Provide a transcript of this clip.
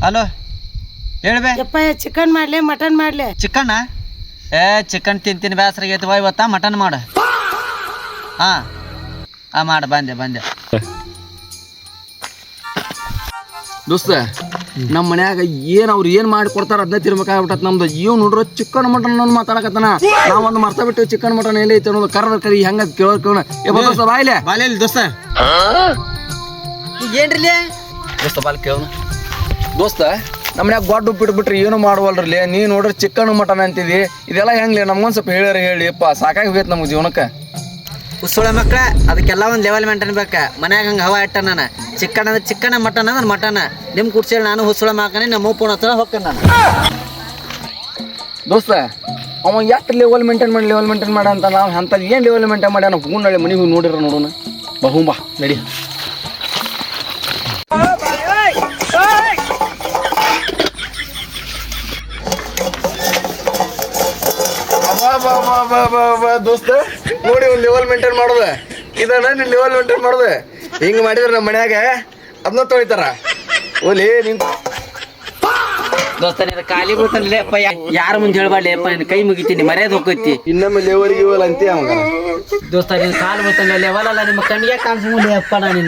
Hello ಹೇಳ್ಬೇ ಯಪ್ಪ chicken ಮಾಡ್ಲಿ mutton ಮಾಡ್ಲಿ? ಚಿಕನ್ ಚಿಕನ್ ತಿಂತೀನಿ ಬೇಸರಾಗೈತವ ಇವತ್ತ ಮಟನ್ ಮಾಡು. ಹಾಂ ಮಾಡು ಬಂದೆ ದೋಸ್ತ ನಮ್ಮ ಮನ್ಯಾಗ ಅವ್ರು ಏನ್ ಮಾಡಿ ಕೊಡ್ತಾರ ಅದನ್ನ ತಿರ್ಬೇಕಾಗ್ಬಿಟ್ಟತ್ ನಮ್ದು. ಇವ್ ನೋಡ್ರ ಚಿಕನ್ ಮಟನ್ ಅನ್ನೋದು ಮಾತಾಡಕತ್ತಾನ. ನಾವೊಂದು ಮರ್ತ ಬಿಟ್ಟು ಚಿಕನ್ ಮಟನ್ ಎಲ್ಲಿ ಐತೆ ಅನ್ನೋದು ಕರಿ ಹೆಂಗ ಕೇಳೋಣ ಬಾಯ್ಲೆ ಬಾಲೆಯಲ್ಲಿ ದೋಸ್ತ ಏನ್ರಿ ದೋಸ್ತ ಬಾಲ್ ಕೇಳೋಣ. ದೋಸ್ತ ನಮ್ಮ ಮನ್ಯಾಗ ಗೊಡ್ಡು ಬಿಟ್ಬಿಟ್ರಿ ಏನು ಮಾಡುವಲ್ರಿ. ನೀ ನೋಡ್ರಿ ಚಿಕನ್ ಮಟನ್ ಅಂತಿದಿ, ಇದೆಲ್ಲ ಹೆಂಗ್ಲಿ ನಮ್ಗೊಂದ್ ಸ್ವಲ್ಪ ಹೇಳಿಯಪ್ಪ, ಸಾಕಾಗಿ ಹೋಗೈತೆ ನಮ್ಮ ಜೀವನಕ್ಕೆ. ಉಸುಳ ಮಕ್ಳ ಅದಕ್ಕೆಲ್ಲ ಒಂದು ಲೆವೆಲ್ ಮೇಂಟೈನ್ ಬೇಕ. ಮನ್ಯಾಗ ಹಂಗೆ ಹವಾ ಇಟ್ಟ ನಾನು ಚಿಕನ್ ಅಂದ್ರೆ ಚಿಕನ್, ಮಟನ್ ಅಂದ್ರೆ ಮಟನ್. ನಿಮ್ಮ ಕುಡ್ಸೇಳಿ ನಾನು ಹುಸುಳ ಮಾಕನೆ ನಮ್ಮ ಪೂಣ ಹತ್ರ ಹೋಗ್ತೇನೆ ನಾನು. ದೋಸ್ತ ಅವ ಎಷ್ಟು ಲೆವೆಲ್ ಮೇಂಟೈನ್ ಮಾಡಿ ಅಂತ ನಾವು ಅಂಥದ್ದು ಏನು ಲೆವೆಲ್ ಮೇಂಟೈನ್ ಮಾಡಿ ನಾವು ಹೂನಳ್ಳಿ ಮನೆಗೆ ಹೋಗಿ ನೋಡಿರ ನೋಡೋಣ. ಬಾ ನಡಿ. ದೋಸ್ತ ನೋಡಿ ಒಂದು ಲೆವೆಲ್ ಮೇಂಟೈನ್ ಮಾಡೋದು ಇದನ್ನ ನೀನು ಲೆವೆಲ್ ಮೇಂಟೈನ್ ಮಾಡೋದು. ಹಿಂಗೆ ಮಾಡಿದ್ರೆ ನಮ್ಮ ಮನ್ಯಾಗ ಅದನ್ನ ತೊಳಿತಾರ. ಓಲಿ ನಿನ್ ದೋಸ್ತ ನೀನು ಖಾಲಿ ಬಿಡ್ತಾನಲ್ಲಪ್ಪ, ಯಾರ ಮುಂದೆ ಹೇಳ್ಬಾರ್ಲಿಪ್ಪ, ನಿನ್ನ ಕೈ ಮುಗಿತೀನಿ ಮರ್ಯಾದೆ ಹೋಗ್ತಿ. ಇನ್ನೊಮ್ಮೆ ಲೆವೆಲ್ ಅಂತೀಯ ಅವಾಗ. ದೋಸ್ತ ನೀನು ಕಾಲು ಬಿಡ್ತಾನೆ ಲೆವೆಲ್ ಅಲ್ಲ, ನಿಮ್ಮ ಕಣ್ಣಿಗೆ ಕಾಣಿಸ್ಬಿಡ್ಲಿ ಅಪ್ಪ. ನಾನು